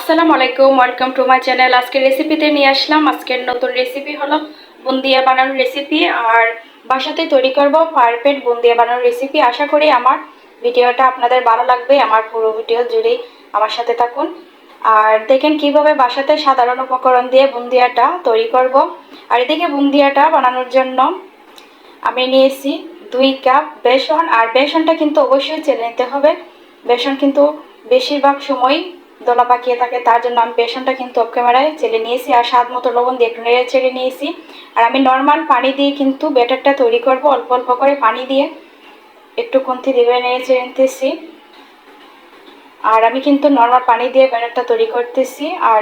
আসসালামু আলাইকুম, welcome to my channel. আজকের রেসিপিতে নিয়ে আসলাম। আজকের নতুন রেসিপি হলো বুন্দিয়া বানানোর রেসিপি, আর বাসাতে তৈরি করব পারফেক্ট বুন্দিয়া বানানোর রেসিপি। আশা করি আমার ভিডিওটা আপনাদের ভালো লাগবে। আমার পুরো ভিডিও জুড়েই আমার সাথে থাকুন আর দেখেন কিভাবে বাসাতে সাধারণ উপকরণ দিয়ে বুন্দিয়াটা তৈরি করব। আর এদিকে বুন্দিয়াটা বানানোর জন্য আমি নিয়েছি 2 কাপ বেসন। আর বেসনটা কিন্তু অবশ্যই চেলে নিতে হবে। বেসন কিন্তু বেশিরভাগ সময় দলা পাকিয়ে থাকে, তার জন্য আমি বেসনটা কিন্তু অফ ক্যামেরায় চেলে নিয়েছি। আর স্বাদ মতো লবণ দিয়ে একটু নেড়ে চেড়ে নিয়েছি। আর আমি নর্মাল পানি দিয়ে কিন্তু ব্যাটারটা তৈরি করব, অল্প অল্প করে পানি দিয়ে একটু খুন্তি দিয়ে নেড়ে চেড়ে নিতেছি। আর আমি কিন্তু নর্মাল পানি দিয়ে ব্যাটারটা তৈরি করতেছি। আর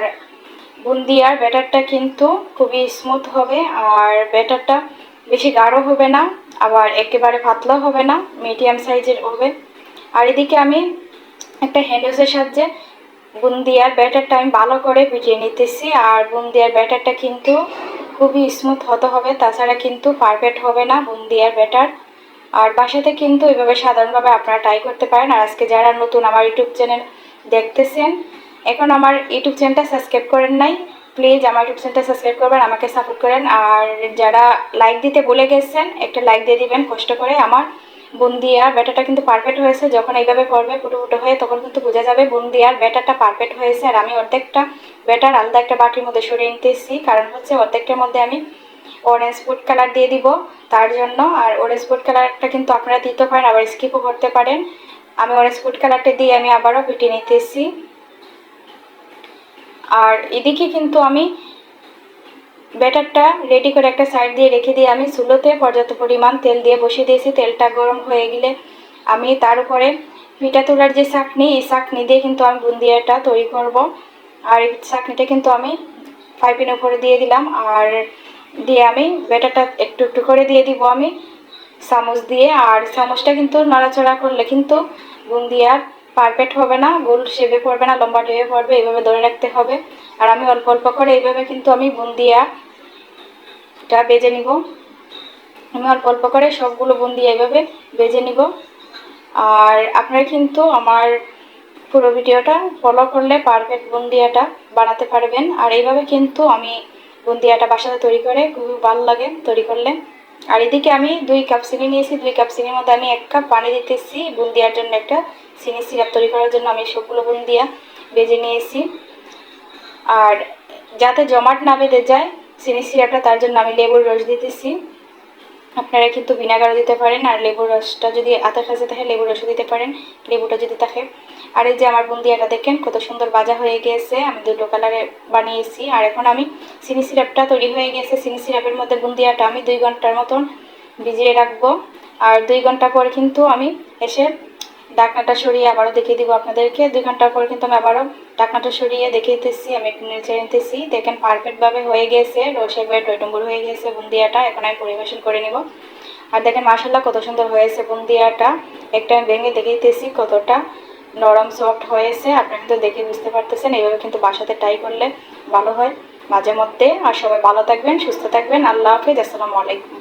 বুন্দিয়ার ব্যাটারটা কিন্তু খুবই স্মুথ হবে, আর ব্যাটারটা বেশি গাঢ় হবে না, আবার একেবারে পাতলা হবে না, মিডিয়াম সাইজের হবে। আর এদিকে আমি একটা হ্যান্ডউইচের সাহায্যে বুন্দিয়ার ব্যাটারটা আমি ভালো করে ভিজিয়ে নিতেছি। আর বুন্দিয়ার ব্যাটারটা কিন্তু খুবই স্মুথ হতে হবে, তাছাড়া কিন্তু পারফেক্ট হবে না বুন্দিয়ার ব্যাটার। আর বাসাতে কিন্তু এইভাবে সাধারণভাবে আপনারা ট্রাই করতে পারেন। আর আজকে যারা নতুন আমার ইউটিউব চ্যানেল দেখতেছেন, এখন আমার ইউটিউব চ্যানেলটা সাবস্ক্রাইব করেন নাই, প্লিজ আমার ইউটিউব চ্যানেলটা সাবস্ক্রাইব করবেন, আমাকে সাপোর্ট করেন। আর যারা লাইক দিতে ভুলে গেছেন, একটা লাইক দিয়ে দিবেন কষ্ট করে। আমার বুন্দিয়ার ব্যাটারটা কিন্তু পারফেক্ট হয়েছে। যখন এইভাবে করবে ফুটো ফুটো হয়ে, তখন কিন্তু বোঝা যাবে বুন্দিয়ার ব্যাটারটা পারফেক্ট হয়েছে। আর আমি অর্ধেকটা ব্যাটার আলাদা একটা বাটির মধ্যে সরিয়ে নিতেছি, কারণ হচ্ছে অর্ধেকটার মধ্যে আমি অরেঞ্জ ফুড কালার দিয়ে দিব তার জন্য। আর অরেঞ্জ ফুড কালারটা কিন্তু আপনারা দিতে পারেন, আবার স্কিপও করতে পারেন। আমি অরেঞ্জ ফুড কালারটা দিয়ে আমি আবারও ফেটিয়ে নিতেছি। আর এদিকে কিন্তু আমি ব্যাটারটা রেডি করে একটা সাইড দিয়ে রেখে দিয়ে আমি চুলোতে পর্যাপ্ত পরিমাণ তেল দিয়ে বসিয়ে দিয়েছি। তেলটা গরম হয়ে গেলে আমি তার উপরে পিঠা তোলার যে চাকনি, এই চাকনি দিয়ে কিন্তু আমি বুন্দিয়াটা তৈরি করব। আর এই চাকনিটা কিন্তু আমি পাইপিনের উপরে দিয়ে দিলাম। আর দিয়ে আমি ব্যাটারটা একটু একটু করে দিয়ে দিব আমি চামচ দিয়ে। আর চামচটা কিন্তু নাড়াচাড়া করলে কিন্তু বুন্দিয়ার পারফেক্ট হবে না, গোল শেপে পড়বে না, লম্বা ঢেবে পড়বে, এইভাবে ধরে রাখতে হবে। আর আমি অল্প অল্প করে এইভাবে কিন্তু আমি বুন্দিয়াটা বেজে নিব। আমি অল্প অল্প করে সবগুলো বুন্দিয়া এইভাবে বেজে নিব। আর আপনারা কিন্তু আমার পুরো ভিডিওটা ফলো করলে পারফেক্ট বুন্দিয়াটা বানাতে পারবেন। আর এইভাবে কিন্তু আমি বুন্দিয়াটা বাসাতে তৈরি করে খুবই ভালো লাগে তৈরি করলে। আর এদিকে আমি 2 কাপ চিনি নিয়েছি। 2 কাপ চিনির মধ্যে আমি 1 কাপ পানি দিতেছি বুন্দিয়ার জন্য, একটা চিনি সিরাপ তৈরি করার জন্য আমি সবগুলো বুন্দিয়া বেজে নিয়েছি। আর যাতে জমাট না বেঁধে যায় চিনি সিরাপটা, তার জন্য আমি লেবুর রস দিতেছি। আপনারা কিন্তু ভিনেগারও দিতে পারেন, আর লেবুর রসটা যদি আতার কাছে থাকে লেবুর রসও দিতে পারেন, লেবুটা যদি থাকে। আর এই যে আমার বুন্দিয়াটা দেখেন কত সুন্দর ভাজা হয়ে গিয়েছে, আমি দুটো কালারে বানিয়েছি। আর এখন আমি চিনি সিরাপটা তৈরি হয়ে গেছে, চিনি সিরাপের মধ্যে বুন্দিয়াটা আমি 2 ঘন্টার মতন ভিজিয়ে রাখবো। আর 2 ঘন্টা পর কিন্তু আমি এসে ঢাকনাটা সরিয়ে আবারও দেখিয়ে দিব আপনাদেরকে। 2 ঘন্টার পর কিন্তু আমি আবারও ঢাকনাটা সরিয়ে দেখিয়েতেছি, আমি একটু নেড়ে নিতেছি। দেখেন পারফেক্টভাবে হয়ে গেছে, রসে বেয়ে টইটুম্বুর হয়ে গেছে বুন্দিয়াটা। এখন আমি পরিবেশন করে নিব। আর দেখেন মাশাআল্লাহ কত সুন্দর হয়েছে বুন্দিয়াটা। একটা আমি ভেঙে দেখিয়েতেছি কতটা নরম সফট হয়েছে, আপনারা কিন্তু দেখে বুঝতে পারতেছেন। এইভাবে কিন্তু বাসাতে ট্রাই করলে ভালো হয় মাঝে মধ্যে। আর সবাই ভালো থাকবেন, সুস্থ থাকবেন। আল্লাহ হাফেজ, আসসালামু আলাইকুম।